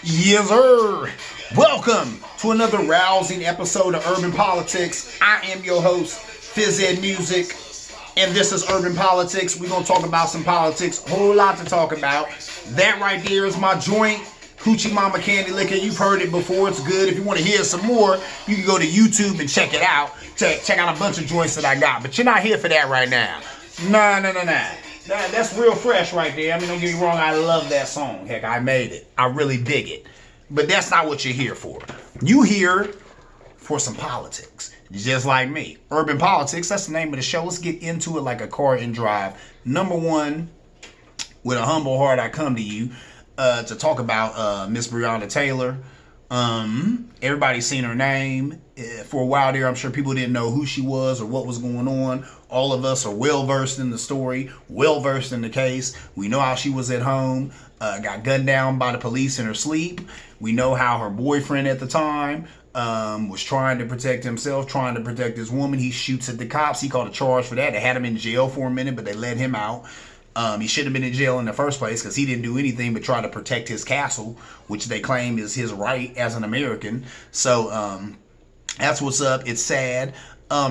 Yes, sir. Welcome to another rousing episode of Urban Politics. I am your host, Phys Ed Music, and this is Urban Politics. We're going to talk about some politics, whole lot to talk about. That right there is my joint, Coochie Mama Candy Liquor. You've heard it before. It's good. If you want to hear some more, you can go to YouTube and check it out. Check out a bunch of joints that I got. But you're not here for that right now. Nah. That's real fresh right there. I mean, don't get me wrong, I love that song. Heck, I made it. I really dig it. But that's not what you're here for. You here for some politics. Just like me. Urban Politics, that's the name of the show. Let's get into it like a car and drive. Number one, with a humble heart, I come to you to talk about Miss Breonna Taylor. Everybody's seen her name. For a while there, I'm sure people didn't know who she was or what was going on. All of us are well versed in the story, well versed in the case. We know how she was at home, got gunned down by the police in her sleep. We know how her boyfriend at the time was trying to protect himself, trying to protect this woman. He shoots at the cops. He caught a charge for that. They had him in jail for a minute, but they let him out. He shouldn't have been in jail in the first place because he didn't do anything but try to protect his castle, which they claim is his right as an American. So that's what's up. It's sad.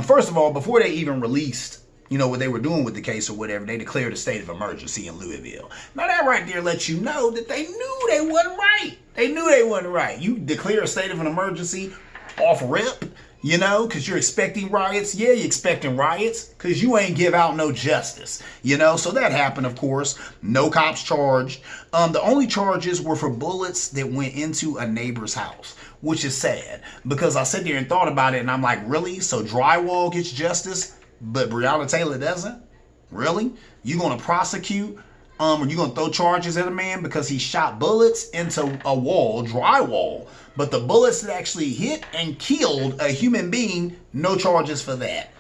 First of all, before they even released, what they were doing with the case or whatever, they declared a state of emergency in Louisville. Now that right there lets you know that they knew they wasn't right. They knew they wasn't right. You declare a state of an emergency off rip, because you're expecting riots. Yeah, you're expecting riots because you ain't give out no justice, So that happened, of course. No cops charged. The only charges were for bullets that went into a neighbor's house, which is sad because I sat there and thought about it and I'm like, really? So drywall gets justice, but Breonna Taylor doesn't? Really? You gonna prosecute? Or you gonna throw charges at a man because he shot bullets into a wall, drywall, but the bullets that actually hit and killed a human being, no charges for that.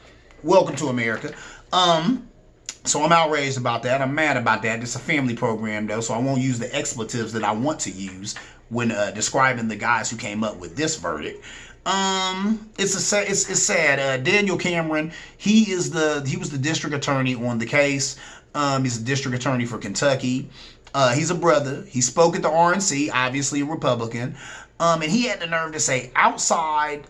Welcome to America. So I'm outraged about that. I'm mad about that. It's a family program though, so I won't use the expletives that I want to use when describing the guys who came up with this verdict. It's sad. Daniel Cameron, he was the district attorney on the case. He's a district attorney for Kentucky. He's a brother. He spoke at the RNC, obviously a Republican. And he had the nerve to say outside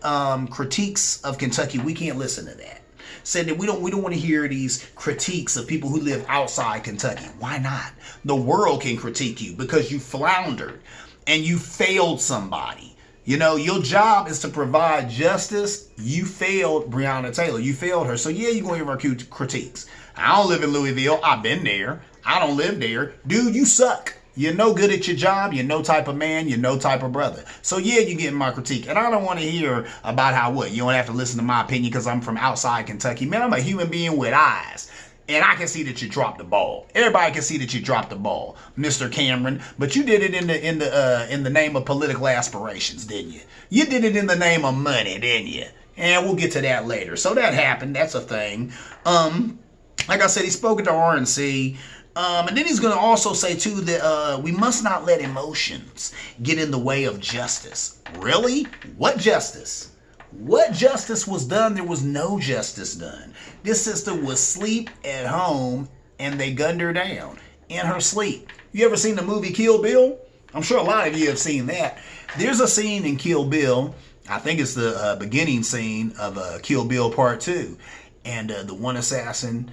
critiques of Kentucky, we can't listen to that. Said that we don't want to hear these critiques of people who live outside Kentucky. Why not? The world can critique you because you floundered and you failed somebody. Your job is to provide justice. You failed Breonna Taylor. You failed her. So yeah, you're going to hear our critiques. I don't live in Louisville. I've been there. I don't live there. Dude, you suck. You're no good at your job. You're no type of man. You're no type of brother. So yeah, you're getting my critique. And I don't want to hear about how you don't have to listen to my opinion because I'm from outside Kentucky. Man, I'm a human being with eyes. And I can see that you dropped the ball. Everybody can see that you dropped the ball, Mr. Cameron. But you did it in the name of political aspirations, didn't you? You did it in the name of money, didn't you? And we'll get to that later. So that happened. That's a thing. Like I said, he spoke at the RNC. And then he's going to also say, too, that we must not let emotions get in the way of justice. Really? What justice? What justice was done? There was no justice done. This sister was asleep at home and they gunned her down in her sleep. You ever seen the movie Kill Bill? I'm sure a lot of you have seen that. There's a scene in Kill Bill, I think it's the beginning scene of Kill Bill Part 2. And the one assassin,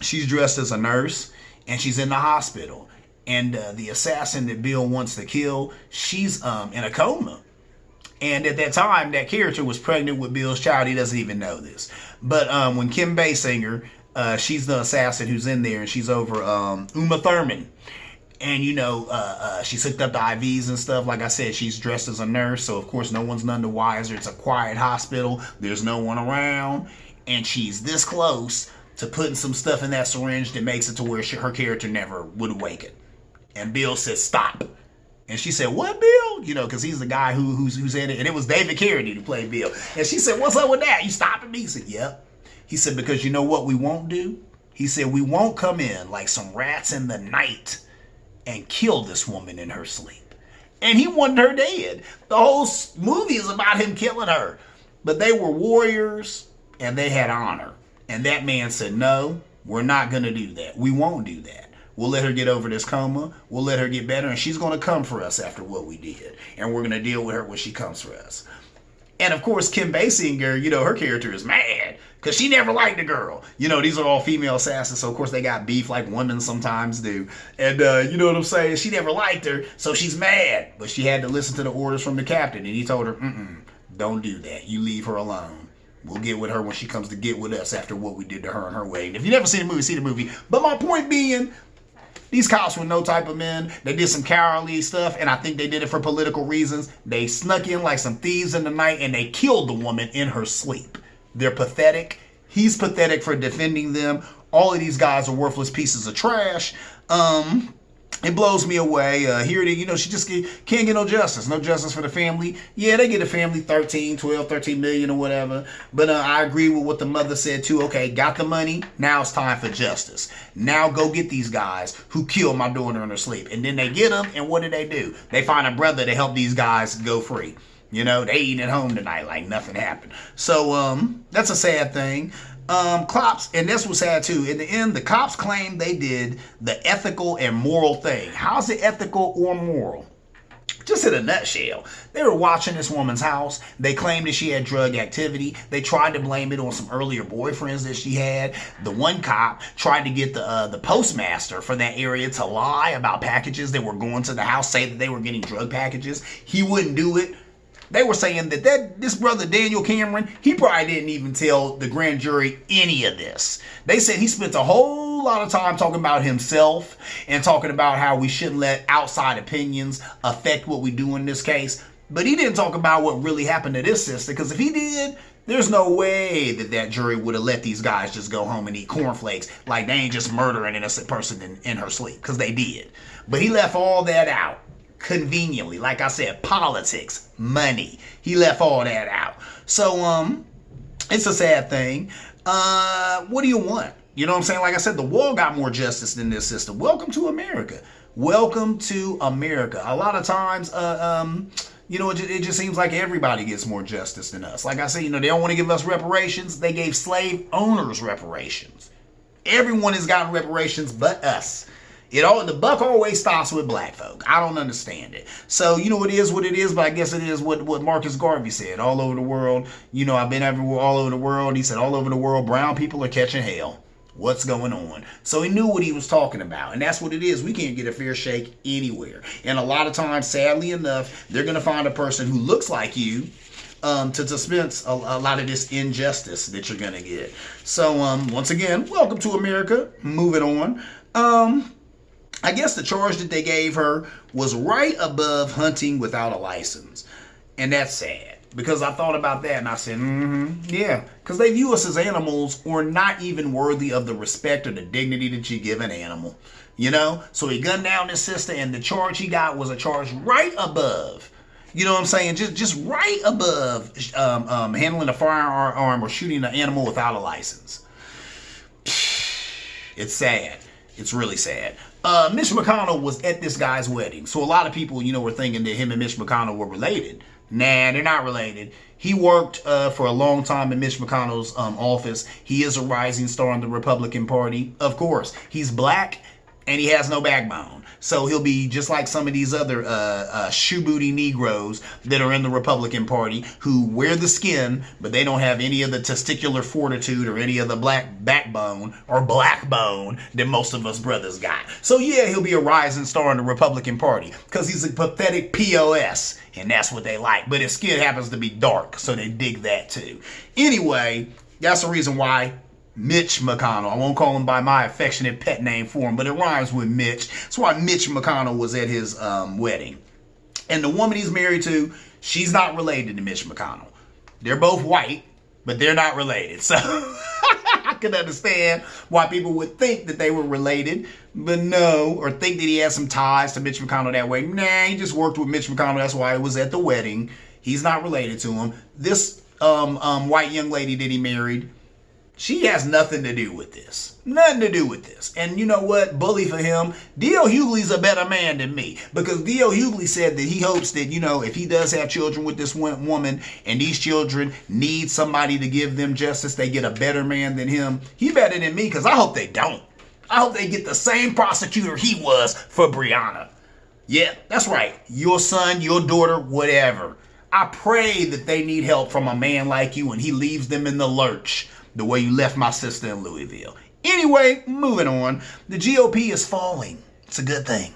she's dressed as a nurse and she's in the hospital. And the assassin that Bill wants to kill, she's in a coma. And at that time, that character was pregnant with Bill's child. He doesn't even know this. But when Kim Basinger, she's the assassin who's in there, and she's over Uma Thurman. And, she's hooked up to IVs and stuff. Like I said, she's dressed as a nurse. So, of course, no one's none the wiser. It's a quiet hospital. There's no one around. And she's this close to putting some stuff in that syringe that makes it to where her character never would awaken. And Bill says, stop. And she said, what, Bill? Because he's the guy who's in it. And it was David Carradine who played Bill. And she said, what's up with that? You stopping me? He said, yep. He said, because you know what we won't do? He said, we won't come in like some rats in the night and kill this woman in her sleep. And he wanted her dead. The whole movie is about him killing her. But they were warriors and they had honor. And that man said, no, we're not going to do that. We won't do that. We'll let her get over this coma. We'll let her get better, and she's going to come for us after what we did. And we're going to deal with her when she comes for us. And of course, Kim Basinger, her character is mad because she never liked the girl. These are all female assassins, so of course they got beef like women sometimes do. And you know what I'm saying? She never liked her, so she's mad. But she had to listen to the orders from the captain, and he told her, don't do that. You leave her alone. We'll get with her when she comes to get with us after what we did to her and her wedding. If you never seen the movie, see the movie. But my point being, these cops were no type of men. They did some cowardly stuff, and I think they did it for political reasons. They snuck in like some thieves in the night, and they killed the woman in her sleep. They're pathetic. He's pathetic for defending them. All of these guys are worthless pieces of trash. It blows me away. She just can't get no justice. No justice for the family. Yeah, they get a family 13 million or whatever. But I agree with what the mother said too. Okay, got the money. Now it's time for justice. Now go get these guys who killed my daughter in her sleep. And then they get them, and what do? They find a brother to help these guys go free. They eating at home tonight like nothing happened. So that's a sad thing. Cops, and this was sad too. In the end, the cops claimed they did the ethical and moral thing. How's it ethical or moral? Just in a nutshell, they were watching this woman's house. They claimed that she had drug activity. They tried to blame it on some earlier boyfriends that she had. The one cop tried to get the postmaster for that area to lie about packages that were going to the house, say that they were getting drug packages. He wouldn't do it. They were saying that this brother Daniel Cameron, he probably didn't even tell the grand jury any of this. They said he spent a whole lot of time talking about himself and talking about how we shouldn't let outside opinions affect what we do in this case. But he didn't talk about what really happened to this sister, because if he did, there's no way that jury would have let these guys just go home and eat cornflakes like they ain't just murder an innocent person in her sleep, because they did. But he left all that out. Conveniently, like I said, politics, money. He left all that out. So it's a sad thing. What do you want? You know what I'm saying? Like I said, the wall got more justice than this system. Welcome to America. Welcome to America. A lot of times, it just seems like everybody gets more justice than us. Like I said, they don't want to give us reparations. They gave slave owners reparations. Everyone has gotten reparations but us. The buck always stops with black folk. I don't understand it. So, it is what it is, but I guess it is what Marcus Garvey said. All over the world, I've been everywhere, all over the world. He said, all over the world, brown people are catching hell. What's going on? So he knew what he was talking about. And that's what it is. We can't get a fair shake anywhere. And a lot of times, sadly enough, they're going to find a person who looks like you to dispense a lot of this injustice that you're going to get. So, once again, welcome to America. Moving on. I guess the charge that they gave her was right above hunting without a license. And that's sad. Because I thought about that and I said, yeah. Because they view us as animals or not even worthy of the respect or the dignity that you give an animal. So he gunned down his sister, and the charge he got was a charge right above. You know what I'm saying? Just right above handling a firearm or shooting an animal without a license. It's sad. It's really sad. Mitch McConnell was at this guy's wedding. So a lot of people, were thinking that him and Mitch McConnell were related. Nah, they're not related. He worked for a long time in Mitch McConnell's office. He is a rising star in the Republican Party. Of course, he's black and he has no backbone. So he'll be just like some of these other shoe-booty Negroes that are in the Republican Party who wear the skin, but they don't have any of the testicular fortitude or any of the black backbone or black bone that most of us brothers got. So yeah, he'll be a rising star in the Republican Party because he's a pathetic POS, and that's what they like. But his skin happens to be dark, so they dig that too. Anyway, that's the reason why Mitch McConnell. I won't call him by my affectionate pet name for him, but it rhymes with Mitch. That's why Mitch McConnell was at his wedding. And the woman he's married to, she's not related to Mitch McConnell. They're both white, but they're not related. So I can understand why people would think that they were related, but no, or think that he had some ties to Mitch McConnell that way. Nah, he just worked with Mitch McConnell. That's why he was at the wedding. He's not related to him. This white young lady that he married, she has nothing to do with this. Nothing to do with this. And you know what? Bully for him. D.L. Hughley's a better man than me. Because D.L. Hughley said that he hopes that, if he does have children with this woman and these children need somebody to give them justice, they get a better man than him. He better than me because I hope they don't. I hope they get the same prosecutor he was for Breonna. Yeah, that's right. Your son, your daughter, whatever. I pray that they need help from a man like you and he leaves them in the lurch the way you left my sister in Louisville. Anyway, moving on. The GOP is falling. It's a good thing.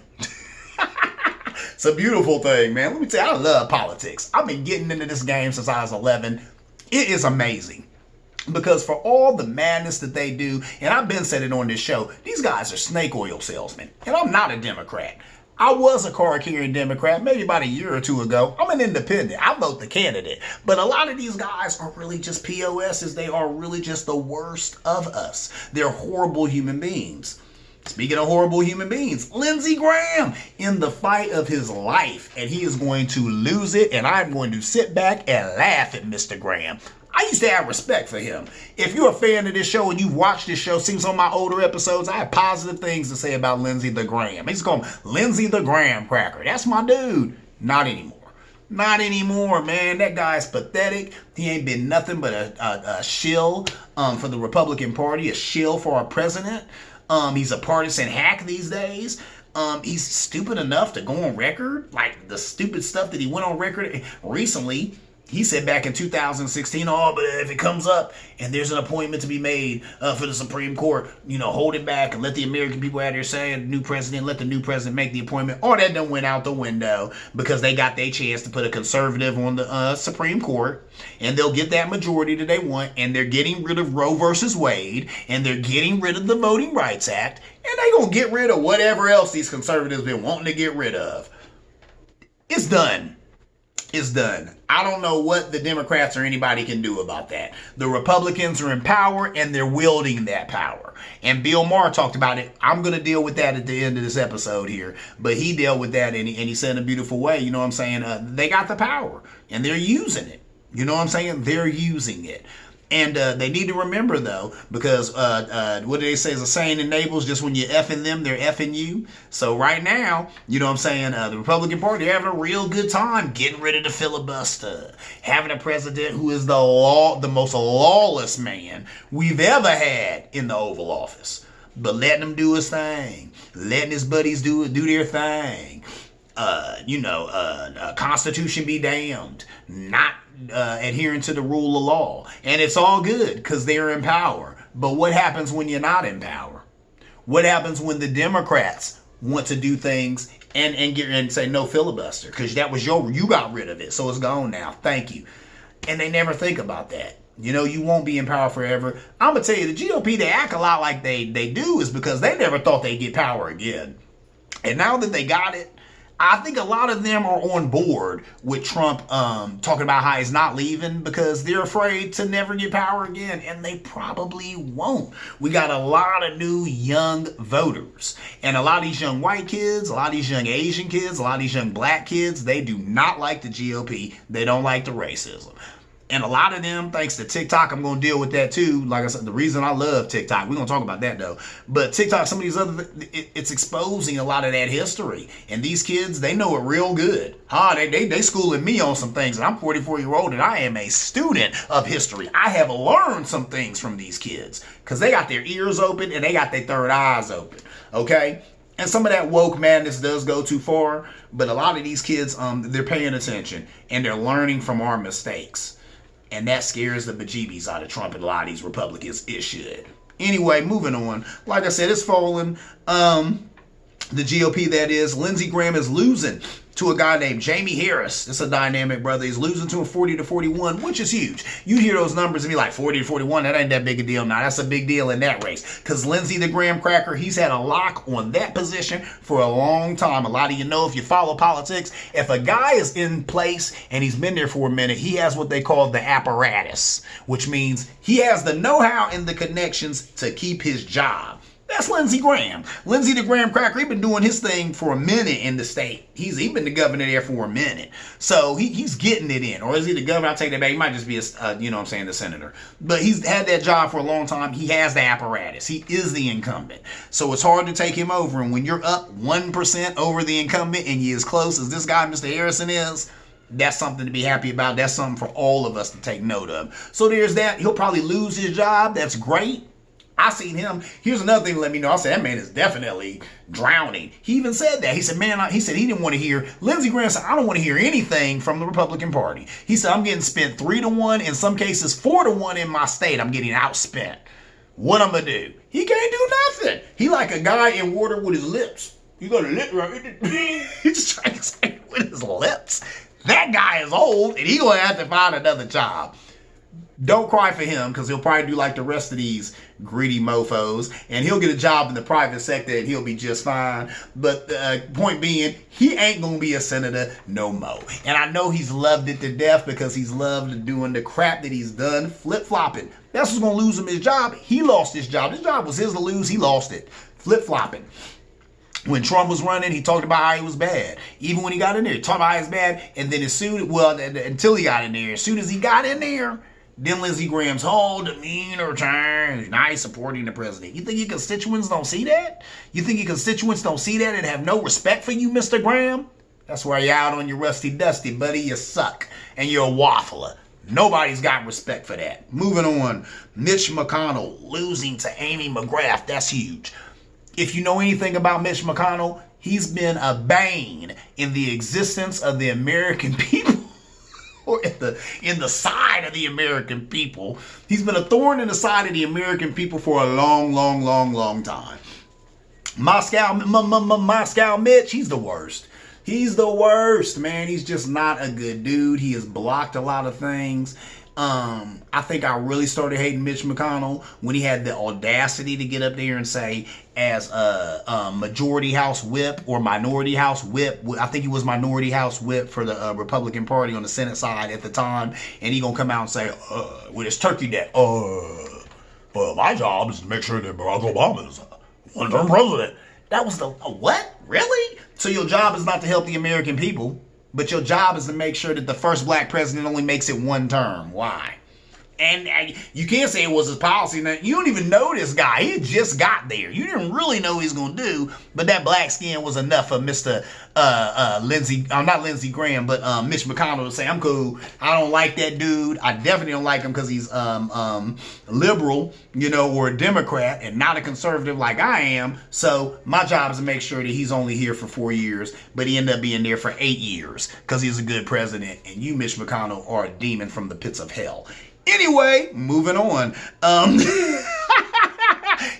It's a beautiful thing, man. Let me tell you, I love politics. I've been getting into this game since I was 11. It is amazing. Because for all the madness that they do, and I've been saying it on this show, these guys are snake oil salesmen. And I'm not a Democrat. I was a card-carrying Democrat maybe about a year or two ago. I'm an independent. I vote the candidate. But a lot of these guys are really just POSs. They are really just the worst of us. They're horrible human beings. Speaking of horrible human beings, Lindsey Graham in the fight of his life, and he is going to lose it, and I'm going to sit back and laugh at Mr. Graham. I used to have respect for him. If you're a fan of this show and you've watched this show, seen some of my older episodes, I have positive things to say about Lindsey the Graham. He's called Lindsey the Graham Cracker. That's my dude. Not anymore. Not anymore, man. That guy's pathetic. He ain't been nothing but a shill for the Republican Party, a shill for our president. He's a partisan hack these days. He's stupid enough to go on record, like the stupid stuff that he went on record recently. He said back in 2016, oh, but if it comes up and there's an appointment to be made for the Supreme Court, hold it back and let the American people out there say a new president, let the new president make the appointment. All that done went out the window because they got their chance to put a conservative on the Supreme Court, and they'll get that majority that they want, and they're getting rid of Roe versus Wade, and they're getting rid of the Voting Rights Act, and they're going to get rid of whatever else these conservatives been wanting to get rid of. It's done. It's done. I don't know what the Democrats or anybody can do about that. The Republicans are in power and they're wielding that power. And Bill Maher talked about it. I'm going to deal with that at the end of this episode here. But he dealt with that and he said in a beautiful way, you know what I'm saying? They got the power and they're using it. You know what I'm saying? They're using it. And they need to remember, though, because what do they say is a saying in Naples, just when you're effing them, they're effing you. So right now, you know what I'm saying, the Republican Party having a real good time getting rid of the filibuster, having a president who is the most lawless man we've ever had in the Oval Office. But letting him do his thing, letting his buddies do their thing. Constitution be damned, not adhering to the rule of law. And it's all good because they're in power. But what happens when you're not in power? What happens when the Democrats want to do things and say no filibuster? Because that was you got rid of it, so it's gone now. Thank you. And they never think about that. You won't be in power forever. I'm going to tell you, the GOP, they act a lot like they do is because they never thought they'd get power again. And now that they got it, I think a lot of them are on board with Trump talking about how he's not leaving because they're afraid to never get power again, and they probably won't. We got a lot of new young voters, and a lot of these young white kids, a lot of these young Asian kids, a lot of these young black kids, they do not like the GOP. They don't like the racism. And a lot of them, thanks to TikTok, I'm going to deal with that too. Like I said, the reason I love TikTok, we're going to talk about that though. But TikTok, some of these other, it's exposing a lot of that history. And these kids, they know it real good. They schooling me on some things. And I'm 44-year-old and I am a student of history. I have learned some things from these kids because they got their ears open and they got their third eyes open. Okay? And some of that woke madness does go too far. But a lot of these kids, they're paying attention and they're learning from our mistakes. And that scares the bejeebies out of Trump and a lot of these Republicans. It should. Anyway, moving on. Like I said, it's falling. The GOP, that is. Lindsey Graham is losing to a guy named Jamie Harris. It's a dynamic brother. He's losing to him 40-41, which is huge. You hear those numbers and be like, 40-41, that ain't that big a deal. Now, that's a big deal in that race. Because Lindsey the Graham Cracker, he's had a lock on that position for a long time. A lot of you know, if you follow politics, if a guy is in place and he's been there for a minute, he has what they call the apparatus, which means he has the know-how and the connections to keep his job. That's Lindsey Graham. Lindsey the Graham Cracker, he's been doing his thing for a minute in the state. He's been the governor there for a minute. So he's getting it in. Or is he the governor? I'll take that back. He might just be, the senator. But he's had that job for a long time. He has the apparatus. He is the incumbent. So it's hard to take him over. And when you're up 1% over the incumbent and you're as close as this guy, Mr. Harrison, is, that's something to be happy about. That's something for all of us to take note of. So there's that. He'll probably lose his job. That's great. I seen him. Here's another thing to let me know. I said, that man is definitely drowning. He even said that. He said, man, he said he didn't want to hear, Lindsey Graham said, I don't want to hear anything from the Republican Party. He said, I'm getting spent 3-1, in some cases 4-1 in my state. I'm getting outspent. What I'm going to do? He can't do nothing. He like a guy in water with his lips. You got a lip right. He's just trying to say with his lips. That guy is old, and he going to have to find another job. Don't cry for him, because he'll probably do like the rest of these greedy mofos, and he'll get a job in the private sector, and he'll be just fine. But point being, he ain't going to be a senator no more. And I know he's loved it to death, because he's loved doing the crap that he's done, flip-flopping. That's what's going to lose him his job. He lost his job. His job was his to lose. He lost it. Flip-flopping. When Trump was running, he talked about how he was bad. Even when he got in there, he talked about how he's bad. And then until he got in there, as soon as he got in there, then Lindsey Graham's whole demeanor changed. Now he's supporting the president. You think your constituents don't see that? You think your constituents don't see that and have no respect for you, Mr. Graham? That's why you're out on your rusty dusty, buddy. You suck. And you're a waffler. Nobody's got respect for that. Moving on. Mitch McConnell losing to Amy McGrath. That's huge. If you know anything about Mitch McConnell, he's been a bane in the existence of the American people. Or in the side of the American people. He's been a thorn in the side of the American people for a long, long, long, long time. Moscow Mitch, he's the worst. He's the worst, man. He's just not a good dude. He has blocked a lot of things. I think I really started hating Mitch McConnell when he had the audacity to get up there and say, as a majority house whip or minority house whip, I think he was minority house whip for the Republican Party on the Senate side at the time, and he gonna come out and say, with his turkey neck, well, my job is to make sure that Barack Obama is a one-term president. That was the, what? Really? So your job is not to help the American people, but your job is to make sure that the first black president only makes it one term. Why? And you can't say it was his policy. Now, you don't even know this guy. He just got there. You didn't really know what he's going to do, but that black skin was enough for Mr. Not Lindsey Graham, but Mitch McConnell to say, I'm cool. I don't like that dude. I definitely don't like him because he's liberal, or a Democrat and not a conservative like I am. So my job is to make sure that he's only here for 4 years, but he ended up being there for 8 years because he's a good president. And you, Mitch McConnell, are a demon from the pits of hell. Anyway, moving on.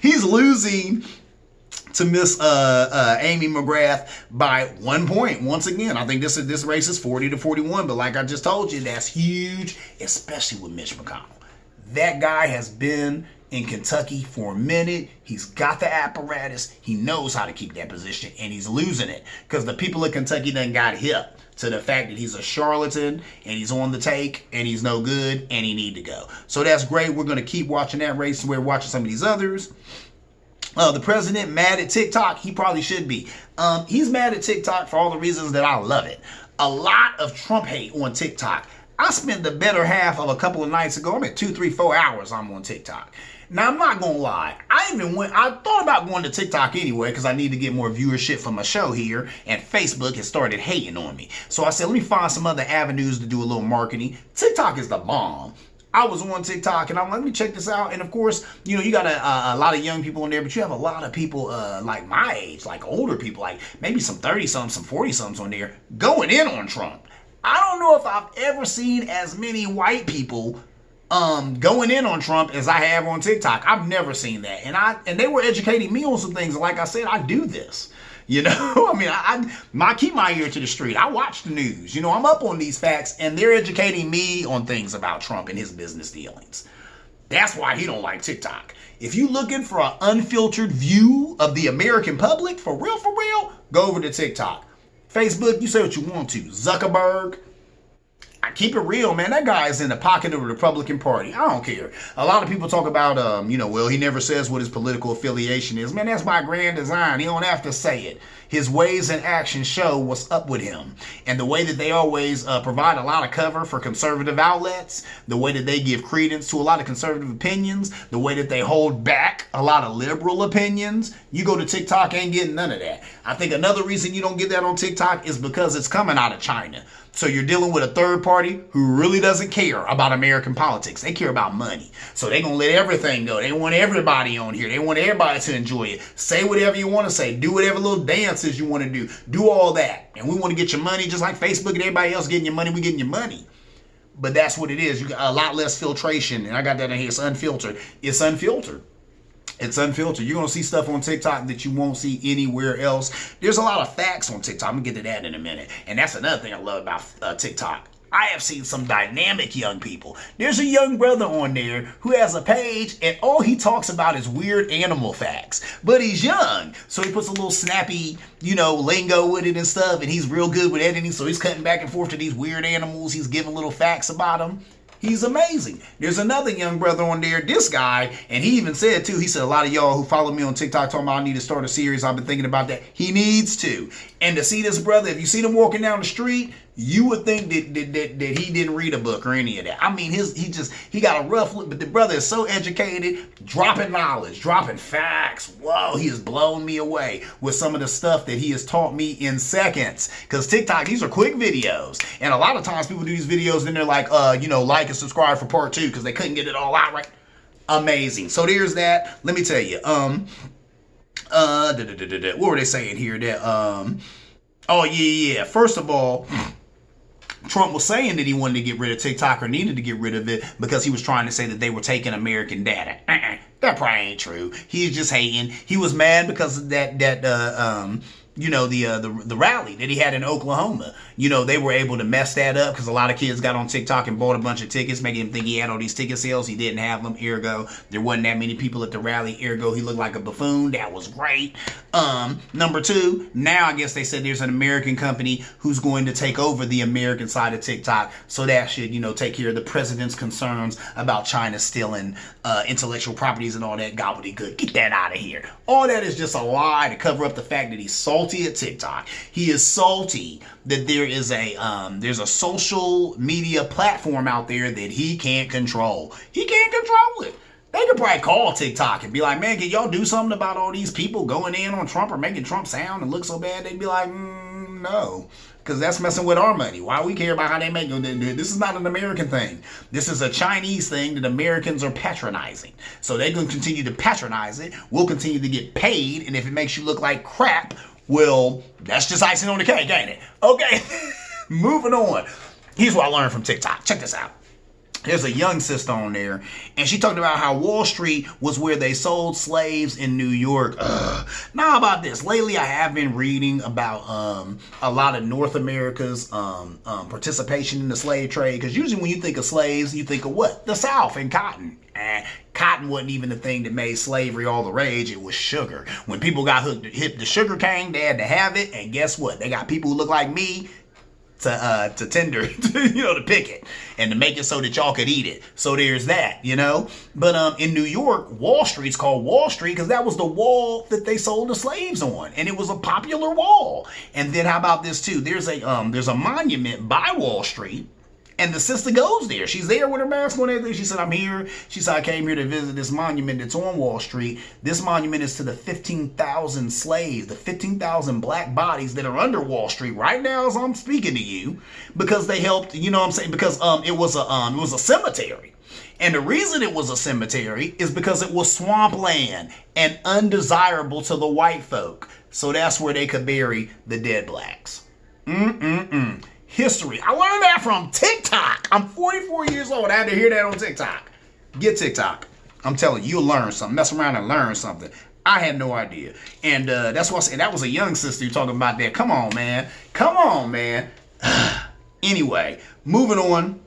He's losing to Miss Amy McGrath by 1 point. Once again, I think this race is 40-41. But like I just told you, that's huge, especially with Mitch McConnell. That guy has been in Kentucky for a minute. He's got the apparatus. He knows how to keep that position, and he's losing it because the people of Kentucky done got hip to the fact that he's a charlatan and he's on the take and he's no good and he need to go. So that's great. We're going to keep watching that race. We're watching some of these others. The president mad at TikTok. He probably should be. He's mad at TikTok for all the reasons that I love it. A lot of Trump hate on TikTok. I spent the better half of a couple of nights ago. I'm at 2, 3, 4 hours I'm on TikTok. Now, I'm not going to lie. I thought about going to TikTok anyway because I need to get more viewership for my show here, and Facebook has started hating on me. So I said, let me find some other avenues to do a little marketing. TikTok is the bomb. I was on TikTok and I'm like, let me check this out. And of course, you got a lot of young people in there, but you have a lot of people like my age, like older people, like maybe some 30-somethings, some 40-somethings on there going in on Trump. I don't know if I've ever seen as many white people going in on Trump as I have on TikTok. I've never seen that. And they were educating me on some things. Like I said, I do this. I keep my ear to the street. I watch the news. I'm up on these facts, and they're educating me on things about Trump and his business dealings. That's why he don't like TikTok. If you looking for an unfiltered view of the American public, for real, go over to TikTok. Facebook, you say what you want to. Zuckerberg, I keep it real, man. That guy is in the pocket of the Republican Party. I don't care. A lot of people talk about, well, he never says what his political affiliation is. Man, that's by grand design. He don't have to say it. His ways and actions show what's up with him. And the way that they always provide a lot of cover for conservative outlets, the way that they give credence to a lot of conservative opinions, the way that they hold back a lot of liberal opinions. You go to TikTok, ain't getting none of that. I think another reason you don't get that on TikTok is because it's coming out of China. So you're dealing with a third party who really doesn't care about American politics. They care about money. So they're going to let everything go. They want everybody on here. They want everybody to enjoy it. Say whatever you want to say. Do whatever little dances you want to do. Do all that. And we want to get your money just like Facebook and everybody else getting your money. We getting your money. But that's what it is. You got a lot less filtration. And I got that in here. It's unfiltered. It's unfiltered. It's unfiltered. You're going to see stuff on TikTok that you won't see anywhere else. There's a lot of facts on TikTok. I'm going to get to that in a minute. And that's another thing I love about TikTok. I have seen some dynamic young people. There's a young brother on there who has a page and all he talks about is weird animal facts. But he's young. So he puts a little snappy, lingo with it and stuff. And he's real good with editing. So he's cutting back and forth to these weird animals. He's giving little facts about them. He's amazing. There's another young brother on there, this guy, and he even said too, he said a lot of y'all who follow me on TikTok talking about I need to start a series. I've been thinking about that. He needs to. And to see this brother, if you see him walking down the street, you would think that he didn't read a book or any of that. I mean, he got a rough look, but the brother is so educated, dropping knowledge, dropping facts. Whoa, he has blown me away with some of the stuff that he has taught me in seconds. Because TikTok, these are quick videos. And a lot of times people do these videos and they're like, like and subscribe for part 2 because they couldn't get it all out right. Amazing. So there's that. Let me tell you. What were they saying here? That First of all, Trump was saying that he wanted to get rid of TikTok or needed to get rid of it because he was trying to say that they were taking American data. That probably ain't true. He's just hating. He was mad because of that the rally that he had in Oklahoma. They were able to mess that up because a lot of kids got on TikTok and bought a bunch of tickets, making him think he had all these ticket sales. He didn't have them. Ergo, there wasn't that many people at the rally. Ergo, he looked like a buffoon. That was great. Number 2, now I guess they said there's an American company who's going to take over the American side of TikTok. So that should, take care of the president's concerns about China stealing intellectual properties and all that gobbledygook. Get that out of here. All that is just a lie to cover up the fact that he's salty at TikTok. He is salty that there's a social media platform out there that he can't control. He can't control it. They could probably call TikTok and be like, man, can y'all do something about all these people going in on Trump or making Trump sound and look so bad? They'd be like, no, because that's messing with our money. Why we care about how they make it? This is not an American thing. This is a Chinese thing that Americans are patronizing. So they're going to continue to patronize it. We'll continue to get paid. And if it makes you look like crap, well, that's just icing on the cake, ain't it? Okay, moving on. Here's what I learned from TikTok. Check this out. There's a young sister on there, and she talked about how Wall Street was where they sold slaves in New York. Now about this. Lately, I have been reading about a lot of North America's participation in the slave trade, because usually when you think of slaves, you think of what? The South and cotton. Cotton wasn't even the thing that made slavery all the rage. It was sugar. When people got hit the sugar cane, they had to have it, and guess what? They got people who look like me to tender, to pick it and to make it so that y'all could eat it. So there's that, But in New York, Wall Street's called Wall Street because that was the wall that they sold the slaves on, and it was a popular wall. And then how about this too? There's a monument by Wall Street. And the sister goes there. She's there with her mask on and everything. She said, I'm here. She said, I came here to visit this monument that's on Wall Street. This monument is to the 15,000 slaves, the 15,000 black bodies that are under Wall Street right now as I'm speaking to you, because they helped, because it was a cemetery. And the reason it was a cemetery is because it was swampland and undesirable to the white folk. So that's where they could bury the dead blacks. History. I learned that from TikTok. I'm 44 years old. I had to hear that on TikTok. Get TikTok. I'm telling you, you'll learn something. Mess around and learn something. I had no idea. And that's what I said. That was a young sister who talking about that. Come on, man. Come on, man. Anyway, moving on.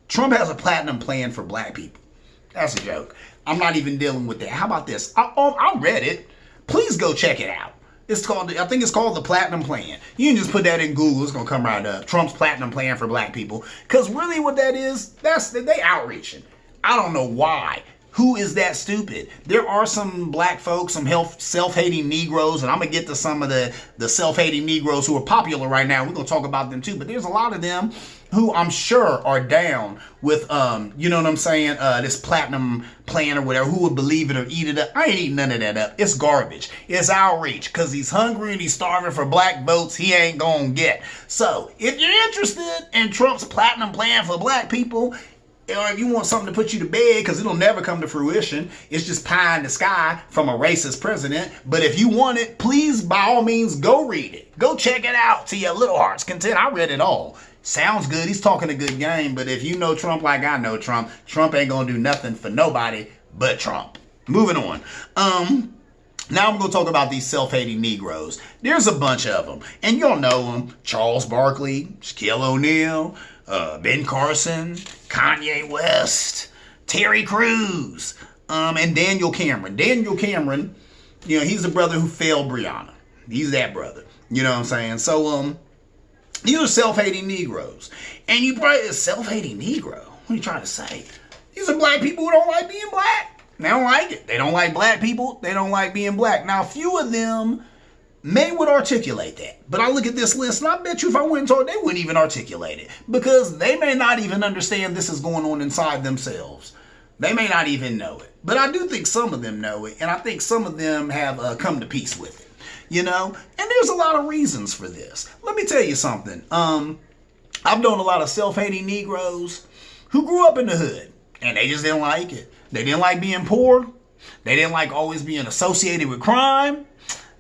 Trump has a platinum plan for black people. That's a joke. I'm not even dealing with that. How about this? I read it. Please go check it out. I think it's called the Platinum Plan. You can just put that in Google. It's going to come right up. Trump's Platinum Plan for black people. Because really what that is, they outreaching. I don't know why. Who is that stupid? There are some black folks, some self-hating Negroes, and I'm going to get to some of the self-hating Negroes who are popular right now. We're going to talk about them too. But there's a lot of them who I'm sure are down with, you know what I'm saying, this platinum plan or whatever, who would believe it or eat it up. I ain't eating none of that up. It's garbage. It's outreach because he's hungry and he's starving for black votes he ain't going to get. So if you're interested in Trump's platinum plan for black people, or if you want something to put you to bed, because it'll never come to fruition, it's just pie in the sky from a racist president. But if you want it, please, by all means, go read it. Go check it out to your little heart's content. I read it all. Sounds good. He's talking a good game. But if you know Trump like I know Trump, Trump ain't going to do nothing for nobody but Trump. Moving on. Now I'm going to talk about these self-hating Negroes. There's a bunch of them. And you'll know them. Charles Barkley, Shaquille O'Neal, Ben Carson, Kanye West, Terry Crews, and Daniel Cameron. Daniel Cameron, you know, he's the brother who failed Breonna. He's that brother. You know what I'm saying? So, these are self-hating Negroes. And you probably, a self-hating Negro? What are you trying to say? These are black people who don't like being black. They don't like it. They don't like black people. They don't like being black. Now, a few of them would articulate that. But I look at this list and I bet you if I went and told, they wouldn't even articulate it. Because they may not even understand this is going on inside themselves. They may not even know it. But I do think some of them know it. And I think some of them have come to peace with it. You know? And there's a lot of reasons for this. Let me tell you something. I've known a lot of self-hating Negroes who grew up in the hood. And they just didn't like it. They didn't like being poor. They didn't like always being associated with crime.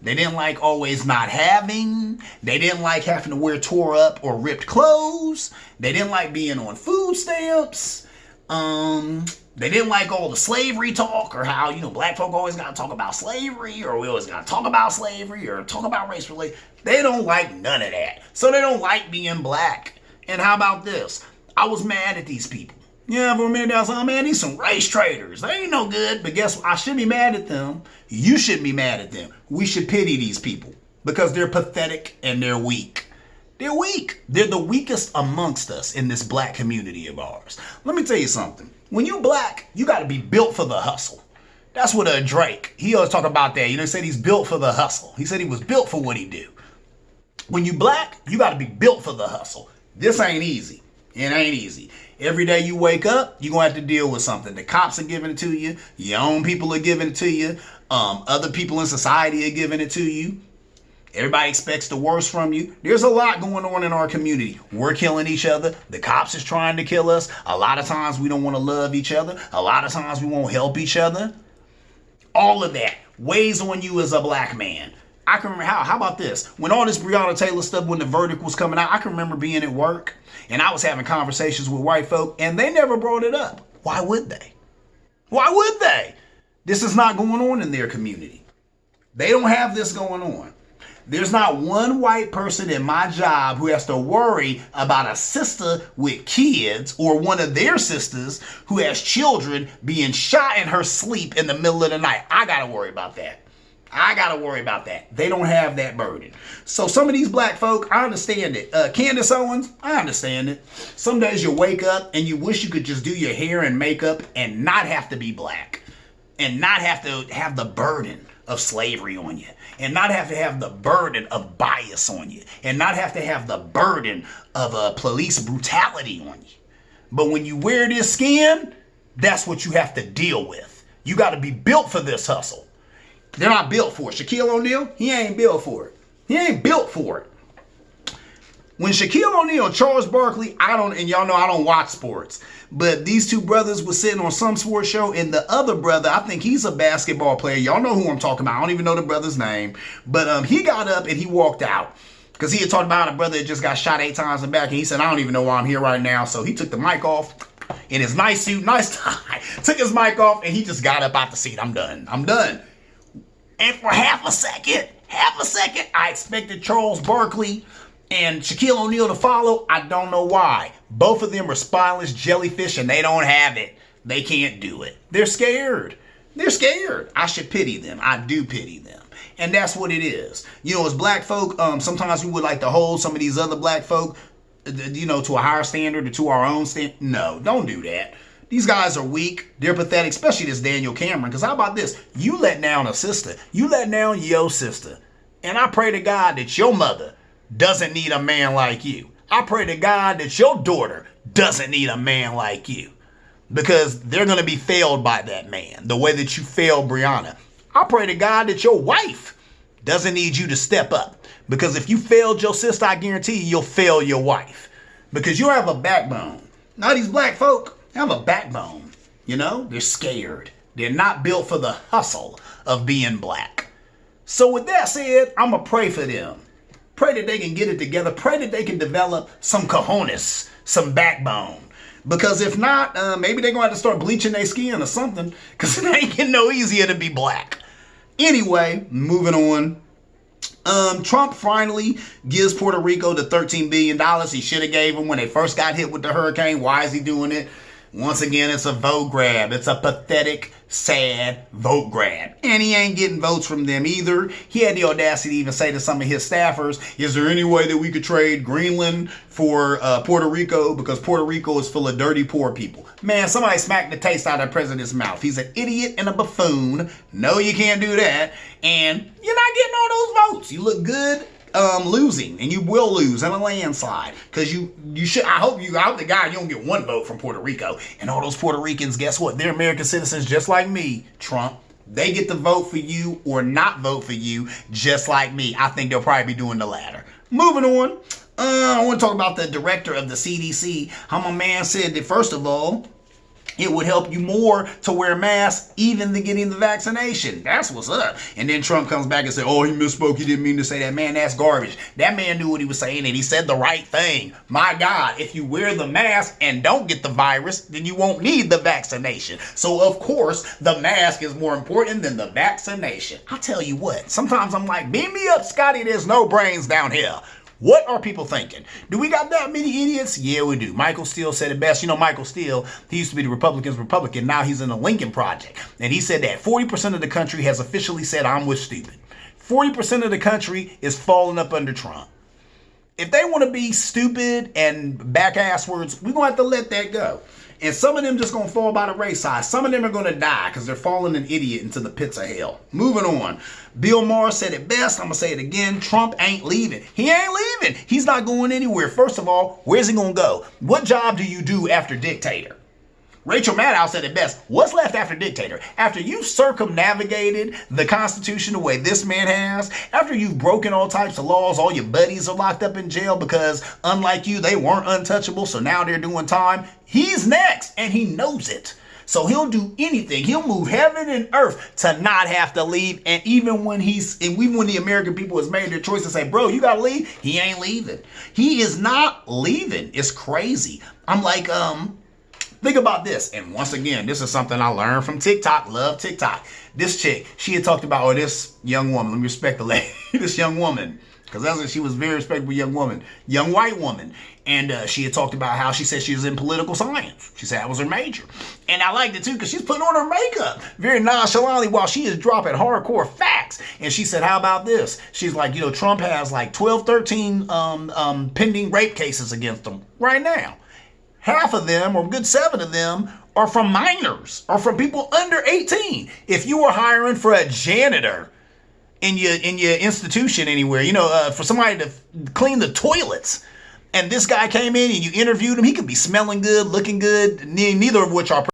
They didn't like always not having. They didn't like having to wear tore up or ripped clothes. They didn't like being on food stamps. They didn't like all the slavery talk or how, you know, black folk always got to talk about slavery or we always got to talk about slavery or talk about race relations. They don't like none of that. So they don't like being black. And how about this? I was mad at these people. Yeah, for a minute I was like, oh man, these some race traitors. They ain't no good. But guess what? I shouldn't be mad at them. You shouldn't be mad at them. We should pity these people because they're pathetic and they're weak. They're weak. They're the weakest amongst us in this black community of ours. Let me tell you something. When you black, you got to be built for the hustle. That's what Drake, he always talk about that. You know, he said he's built for the hustle. He said he was built for what he do. When you black, you got to be built for the hustle. This ain't easy. It ain't easy. Every day you wake up, you're going to have to deal with something. The cops are giving it to you. Your own people are giving it to you. Other people in society are giving it to you. Everybody expects the worst from you. There's a lot going on in our community. We're killing each other. The cops is trying to kill us. A lot of times we don't want to love each other. A lot of times we won't help each other. All of that weighs on you as a black man. I can remember, how about this? When all this Breonna Taylor stuff, when the verdict was coming out, I can remember being at work and I was having conversations with white folk and they never brought it up. Why would they? Why would they? This is not going on in their community. They don't have this going on. There's not one white person in my job who has to worry about a sister with kids or one of their sisters who has children being shot in her sleep in the middle of the night. I got to worry about that. I got to worry about that. They don't have that burden. So some of these black folk, I understand it. Candace Owens, I understand it. Some days you wake up and you wish you could just do your hair and makeup and not have to be black and not have to have the burden of slavery on you and not have to have the burden of bias on you and not have to have the burden of police brutality on you. But when you wear this skin, that's what you have to deal with. You got to be built for this hustle. They're not built for it. Shaquille O'Neal, he ain't built for it. He ain't built for it. When Shaquille O'Neal, Charles Barkley, and y'all know I don't watch sports, but these two brothers were sitting on some sports show, and the other brother, I think he's a basketball player. Y'all know who I'm talking about. I don't even know the brother's name, but he got up and he walked out because he had talked about a brother that just got shot 8 times in the back, and he said, I don't even know why I'm here right now. So he took the mic off in his nice suit, nice tie, took his mic off, and he just got up out the seat. I'm done. And for half a second, I expected Charles Barkley and Shaquille O'Neal to follow. I don't know why. Both of them are spineless jellyfish and they don't have it. They can't do it. They're scared. I should pity them. I do pity them. And that's what it is. You know, as black folk, sometimes we would like to hold some of these other black folk, you know, to a higher standard or to our own standard. No, don't do that. These guys are weak. They're pathetic, especially this Daniel Cameron. Because how about this? You let down a sister. You let down your sister. And I pray to God that your mother doesn't need a man like you. I pray to God that your daughter doesn't need a man like you. Because they're going to be failed by that man, the way that you failed Breonna. I pray to God that your wife doesn't need you to step up. Because if you failed your sister, I guarantee you'll fail your wife. Because you have a backbone. Now these black folk have a backbone. You know, they're scared. They're not built for the hustle of being black. So with that said, I'm going to pray for them. Pray that they can get it together. Pray that they can develop some cojones, some backbone. Because if not, maybe they're going to have to start bleaching their skin or something. Because it ain't getting no easier to be black. Anyway, moving on. Trump finally gives Puerto Rico the $13 billion he should have gave them when they first got hit with the hurricane. Why is he doing it? Once again, it's a vote grab. It's a pathetic, sad vote grab. And he ain't getting votes from them either. He had the audacity to even say to some of his staffers, is there any way that we could trade Greenland for Puerto Rico? Because Puerto Rico is full of dirty, poor people. Man, somebody smacked the taste out of the president's mouth. He's an idiot and a buffoon. No, you can't do that. And you're not getting all those votes. You look good. Losing, and you will lose in a landslide, because you should. I hope the guy, you don't get one vote from Puerto Rico. And all those Puerto Ricans, guess what? They're American citizens just like me, Trump. They get to vote for you or not vote for you just like me. I think they'll probably be doing the latter. Moving on. I want to talk about the director of the CDC. How my man said that, first of all, it would help you more to wear masks even than getting the vaccination. That's what's up. And then Trump comes back and says, oh, he misspoke. He didn't mean to say that. Man, that's garbage. That man knew what he was saying, and he said the right thing. My God, if you wear the mask and don't get the virus, then you won't need the vaccination. So, of course, the mask is more important than the vaccination. I tell you what, sometimes I'm like, beam me up, Scotty. There's no brains down here. What are people thinking? Do we got that many idiots? Yeah, we do. Michael Steele said it best. You know, Michael Steele, he used to be the Republicans' Republican. Now he's in the Lincoln Project. And he said that 40% of the country has officially said, I'm with stupid. 40% of the country is falling up under Trump. If they want to be stupid and back asswards, we're going to have to let that go. And some of them just going to fall by the wayside. Some of them are going to die because they're falling an idiot into the pits of hell. Moving on. Bill Maher said it best. I'm going to say it again. Trump ain't leaving. He ain't leaving. He's not going anywhere. First of all, where's he going to go? What job do you do after dictator? Rachel Maddow said it best. What's left after dictator? After you've circumnavigated the Constitution the way this man has, after you've broken all types of laws, all your buddies are locked up in jail because, unlike you, they weren't untouchable, so now they're doing time. He's next, and he knows it. So he'll do anything. He'll move heaven and earth to not have to leave. And even when the American people has made their choice to say, bro, you got to leave, he ain't leaving. He is not leaving. It's crazy. I'm like, think about this. And once again, this is something I learned from TikTok. Love TikTok. This chick, she had talked about, or this young woman, let me respect the lady, this young woman, because she was a very respectable young woman, young white woman. And she had talked about how she said she was in political science. She said that was her major. And I liked it too, because she's putting on her makeup very nonchalantly while she is dropping hardcore facts. And she said, how about this? She's like, Trump has like 12, 13 pending rape cases against him right now. Half of them, or a good 7 of them, are from minors, or from people under 18. If you were hiring for a janitor in your institution anywhere, for somebody to clean the toilets, and this guy came in and you interviewed him, he could be smelling good, looking good, neither of which are